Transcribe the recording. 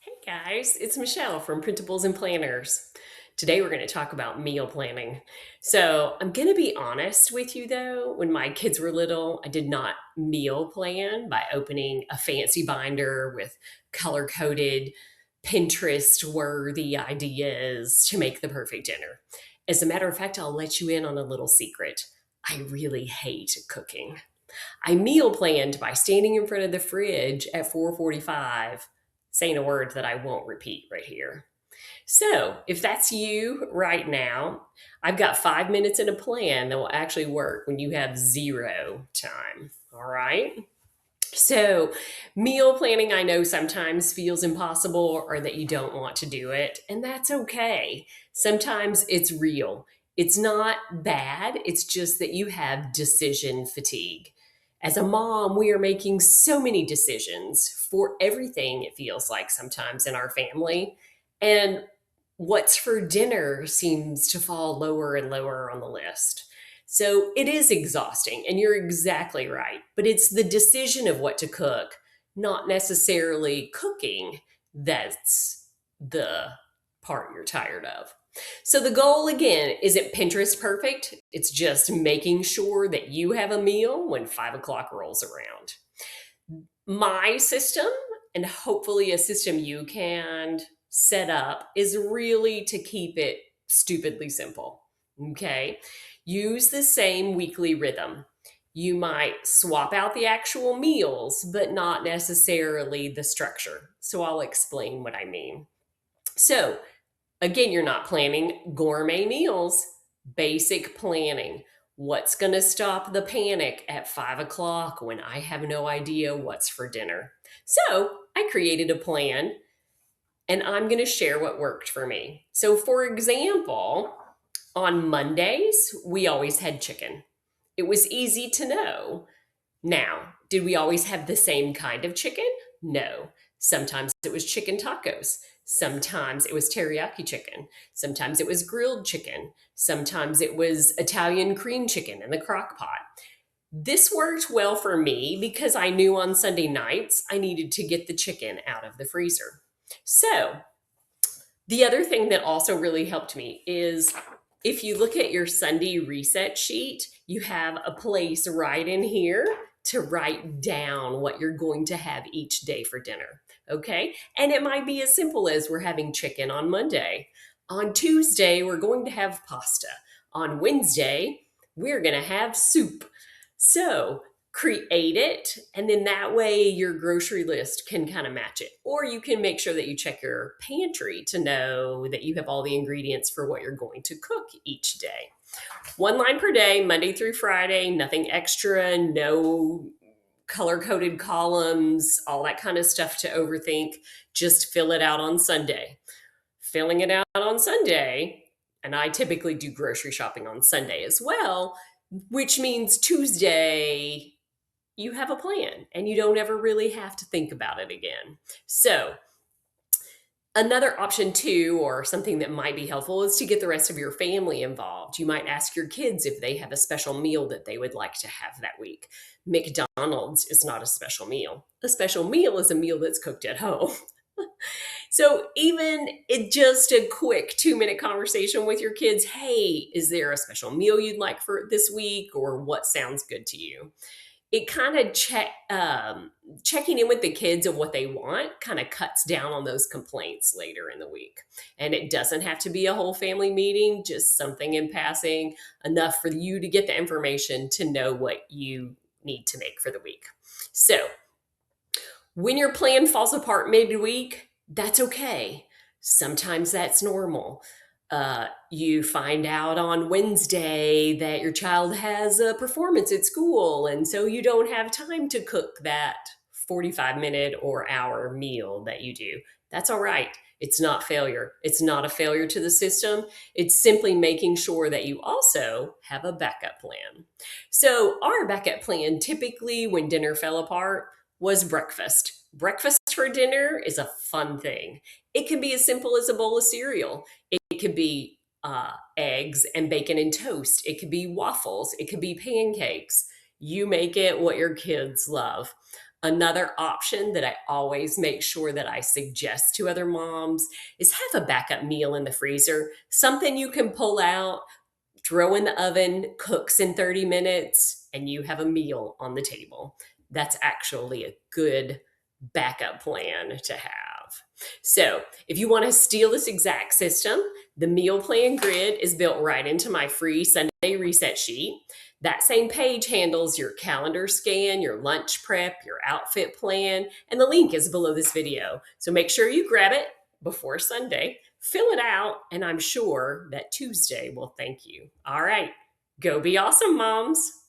Hey guys, it's Michelle from Printables and Planners. Today we're going to talk about meal planning. So, I'm going to be honest with you though, when my kids were little, I did not meal plan by opening a fancy binder with color coded, Pinterest worthy ideas to make the perfect dinner. As a matter of fact, I'll let you in on a little secret. I really hate cooking. I meal planned by standing in front of the fridge at 4:45, saying a word that I won't repeat right here. So, if that's you right now, I've got 5 minutes in a plan that will actually work when you have zero time. All right. So, meal planning, I know sometimes feels impossible or that you don't want to do it, and that's okay. Sometimes it's real. It's not bad, it's just that you have decision fatigue. As a mom, we are making so many decisions for everything, it feels like sometimes in our family. And what's for dinner seems to fall lower and lower on the list. So it is exhausting, and you're exactly right. But it's the decision of what to cook, not necessarily cooking, that's the part you're tired of. So the goal again isn't Pinterest perfect. It's just making sure that you have a meal when 5 o'clock rolls around. My system, and hopefully a system you can set up, is really to keep it stupidly simple. Okay. Use the same weekly rhythm. You might swap out the actual meals, but not necessarily the structure. So I'll explain what I mean. So, again, you're not planning gourmet meals, basic planning. What's going to stop the panic at 5 o'clock when I have no idea what's for dinner? So I created a plan and I'm going to share what worked for me. So, for example, on Mondays, we always had chicken. It was easy to know. Now, did we always have the same kind of chicken? No. Sometimes it was chicken tacos. Sometimes it was teriyaki chicken. Sometimes it was grilled chicken. Sometimes it was Italian cream chicken in the crock pot. This worked well for me because I knew on Sunday nights I needed to get the chicken out of the freezer. So, the other thing that also really helped me is if you look at your Sunday reset sheet, you have a place right in here to write down what you're going to have each day for dinner. Okay. And it might be as simple as we're having chicken on Monday. On Tuesday, we're going to have pasta. On Wednesday, we're going to have soup. So create it, and then that way your grocery list can kind of match it. Or you can make sure that you check your pantry to know that you have all the ingredients for what you're going to cook each day. One line per day, Monday through Friday, nothing extra, no color coded columns, all that kind of stuff to overthink. Just fill it out on Sunday. Filling it out on Sunday, and I typically do grocery shopping on Sunday as well, which means Tuesday you have a plan and you don't ever really have to think about it again. So, another option too, or something that might be helpful, is to get the rest of your family involved. You might ask your kids if they have a special meal that they would like to have that week. McDonald's is not a special meal. A special meal is a meal that's cooked at home. So even it just a quick 2 minute conversation with your kids. Hey, is there a special meal you'd like for this week, or what sounds good to you? It kind of checking in with the kids of what they want kind of cuts down on those complaints later in the week. And it doesn't have to be a whole family meeting, just something in passing, enough for you to get the information to know what you need to make for the week. So when your plan falls apart midweek, that's okay. Sometimes that's normal. You find out on Wednesday that your child has a performance at school, and so you don't have time to cook that 45-minute or hour meal that you do. That's all right. It's not failure. It's not a failure to the system. It's simply making sure that you also have a backup plan. So, our backup plan typically, when dinner fell apart, was breakfast. Breakfast for dinner is a fun thing. It can be as simple as a bowl of cereal. It could be eggs and bacon and toast. It could be waffles. It could be pancakes. You make it what your kids love. Another option that I always make sure that I suggest to other moms is have a backup meal in the freezer, something you can pull out, throw in the oven, cooks in 30 minutes, and you have a meal on the table. That's actually a good backup plan to have. So, if you want to steal this exact system, the meal plan grid is built right into my free Sunday reset sheet. That same page handles your calendar scan, your lunch prep, your outfit plan, and the link is below this video. So make sure you grab it before Sunday, fill it out, and I'm sure that Tuesday will thank you. All right, go be awesome, moms.